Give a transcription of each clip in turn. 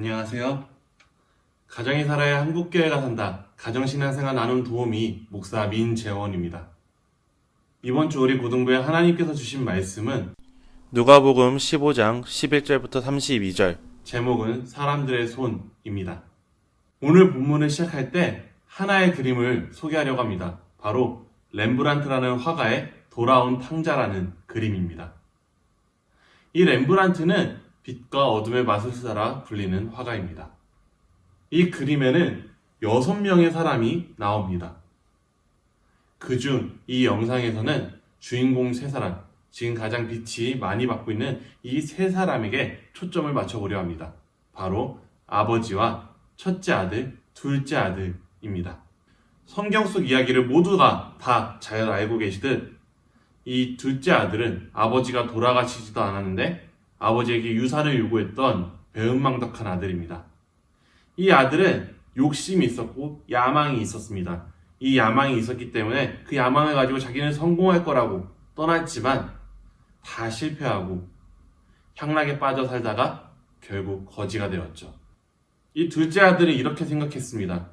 안녕하세요. 가정이 살아야 한국교회가 산다. 가정신앙생활 나눔 도우미 목사 민재원입니다. 이번 주 우리 고등부에 하나님께서 주신 말씀은 누가복음 15장 11절부터 32절. 제목은 사람들의 손입니다. 오늘 본문을 시작할 때 하나의 그림을 소개하려고 합니다. 바로 렘브란트라는 화가의 돌아온 탕자라는 그림입니다. 이 렘브란트는 빛과 어둠의 마술사라 불리는 화가입니다. 이 그림에는 6명의 사람이 나옵니다. 그중 이 영상에서는 주인공 3사람, 지금 가장 빛이 많이 받고 있는 이 3사람에게 초점을 맞춰보려 합니다. 바로 아버지와 첫째 아들, 둘째 아들입니다. 성경 속 이야기를 모두가 다 잘 알고 계시듯 이 둘째 아들은 아버지가 돌아가시지도 않았는데 아버지에게 유산을 요구했던 배은망덕한 아들입니다. 이 아들은 욕심이 있었고 야망이 있었습니다. 이 야망이 있었기 때문에 그 야망을 가지고 자기는 성공할 거라고 떠났지만 다 실패하고 향락에 빠져 살다가 결국 거지가 되었죠. 이 둘째 아들은 이렇게 생각했습니다.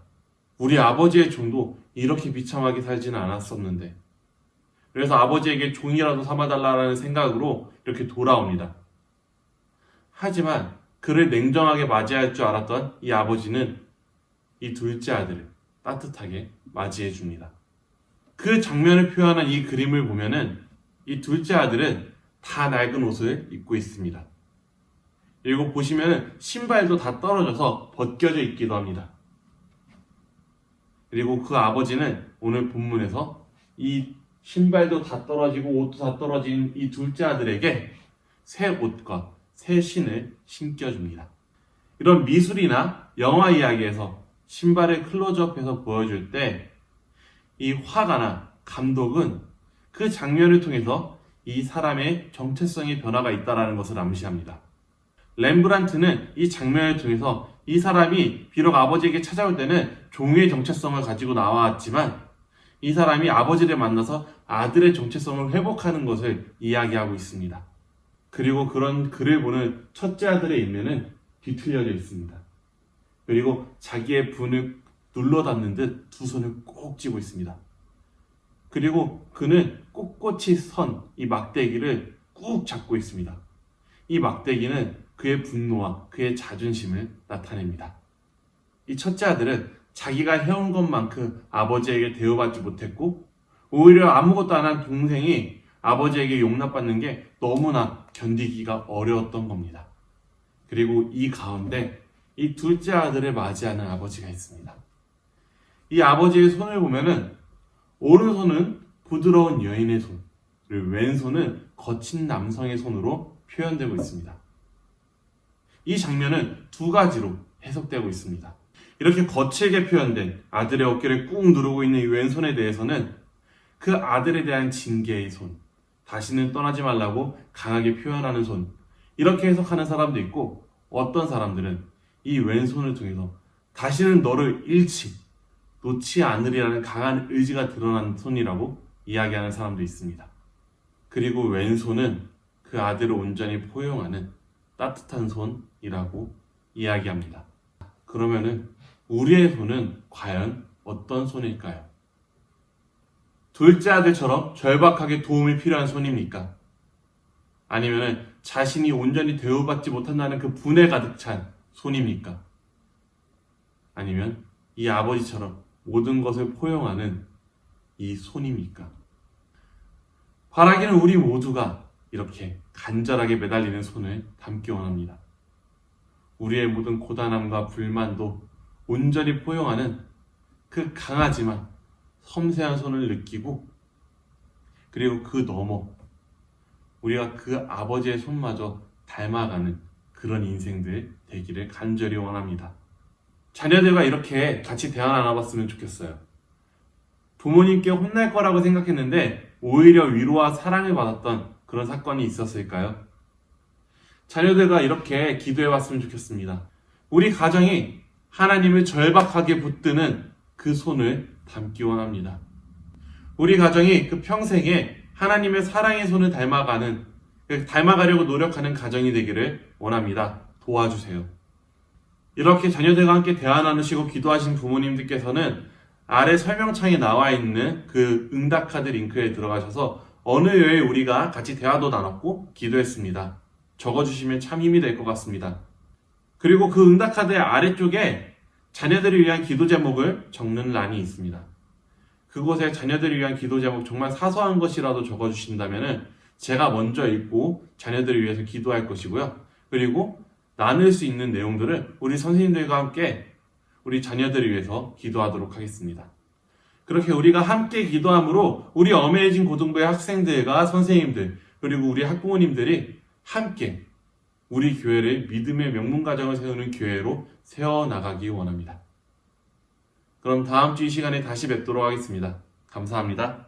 우리 아버지의 종도 이렇게 비참하게 살지는 않았었는데, 그래서 아버지에게 종이라도 삼아달라는 생각으로 이렇게 돌아옵니다. 하지만 그를 냉정하게 맞이할 줄 알았던 이 아버지는 이 둘째 아들을 따뜻하게 맞이해 줍니다. 그 장면을 표현한 이 그림을 보면은 이 둘째 아들은 다 낡은 옷을 입고 있습니다. 그리고 보시면 신발도 다 떨어져서 벗겨져 있기도 합니다. 그리고 그 아버지는 오늘 본문에서 이 신발도 다 떨어지고 옷도 다 떨어진 이 둘째 아들에게 새 옷과 새 신을 신겨줍니다. 이런 미술이나 영화 이야기에서 신발을 클로즈업해서 보여줄 때 이 화가나 감독은 그 장면을 통해서 이 사람의 정체성의 변화가 있다는 것을 암시합니다. 렘브란트는 이 장면을 통해서 이 사람이 비록 아버지에게 찾아올 때는 종의 정체성을 가지고 나왔지만 이 사람이 아버지를 만나서 아들의 정체성을 회복하는 것을 이야기하고 있습니다. 그리고 그런 글을 보는 첫째 아들의 인면은 뒤틀려져 있습니다. 그리고 자기의 분을 눌러 닫는 듯 두 손을 꼭 쥐고 있습니다. 그리고 그는 꼿꼿이 선 이 막대기를 꾹 잡고 있습니다. 이 막대기는 그의 분노와 그의 자존심을 나타냅니다. 이 첫째 아들은 자기가 해온 것만큼 아버지에게 대우받지 못했고 오히려 아무것도 안 한 동생이 아버지에게 용납받는 게 너무나 견디기가 어려웠던 겁니다. 그리고 이 가운데 이 둘째 아들을 맞이하는 아버지가 있습니다. 이 아버지의 손을 보면은 오른손은 부드러운 여인의 손, 그리고 왼손은 거친 남성의 손으로 표현되고 있습니다. 이 장면은 두 가지로 해석되고 있습니다. 이렇게 거칠게 표현된 아들의 어깨를 꾹 누르고 있는 이 왼손에 대해서는 그 아들에 대한 징계의 손, 다시는 떠나지 말라고 강하게 표현하는 손, 이렇게 해석하는 사람도 있고 어떤 사람들은 이 왼손을 통해서 다시는 너를 놓지 않으리라는 강한 의지가 드러난 손이라고 이야기하는 사람도 있습니다. 그리고 왼손은 그 아들을 온전히 포용하는 따뜻한 손이라고 이야기합니다. 그러면은 우리의 손은 과연 어떤 손일까요? 둘째 아들처럼 절박하게 도움이 필요한 손입니까? 아니면은 자신이 온전히 대우받지 못한다는 그 분에 가득 찬 손입니까? 아니면 이 아버지처럼 모든 것을 포용하는 이 손입니까? 바라기는 우리 모두가 이렇게 간절하게 매달리는 손을 닮기 원합니다. 우리의 모든 고단함과 불만도 온전히 포용하는 그 강하지만 섬세한 손을 느끼고, 그리고 그 너머 우리가 그 아버지의 손마저 닮아가는 그런 인생들 되기를 간절히 원합니다. 자녀들과 이렇게 같이 대화 나눠봤으면 좋겠어요. 부모님께 혼날 거라고 생각했는데 오히려 위로와 사랑을 받았던 그런 사건이 있었을까요? 자녀들과 이렇게 기도해봤으면 좋겠습니다. 우리 가정이 하나님을 절박하게 붙드는 그 손을 닮기 원합니다. 우리 가정이 그 평생에 하나님의 사랑의 손을 닮아가려고 노력하는 가정이 되기를 원합니다. 도와주세요. 이렇게 자녀들과 함께 대화 나누시고 기도하신 부모님들께서는 아래 설명창에 나와 있는 그 응답카드 링크에 들어가셔서 어느 요일에 우리가 같이 대화도 나눴고 기도했습니다. 적어주시면 참 힘이 될 것 같습니다. 그리고 그 응답카드의 아래쪽에 자녀들을 위한 기도 제목을 적는 란이 있습니다. 그곳에 자녀들을 위한 기도 제목 정말 사소한 것이라도 적어주신다면 제가 먼저 읽고 자녀들을 위해서 기도할 것이고요. 그리고 나눌 수 있는 내용들을 우리 선생님들과 함께 우리 자녀들을 위해서 기도하도록 하겠습니다. 그렇게 우리가 함께 기도함으로 우리 어메이징 고등부의 학생들과 선생님들 그리고 우리 학부모님들이 함께 우리 교회를 믿음의 명문가정을 세우는 교회로 세워나가기 원합니다. 그럼 다음 주 이 시간에 다시 뵙도록 하겠습니다. 감사합니다.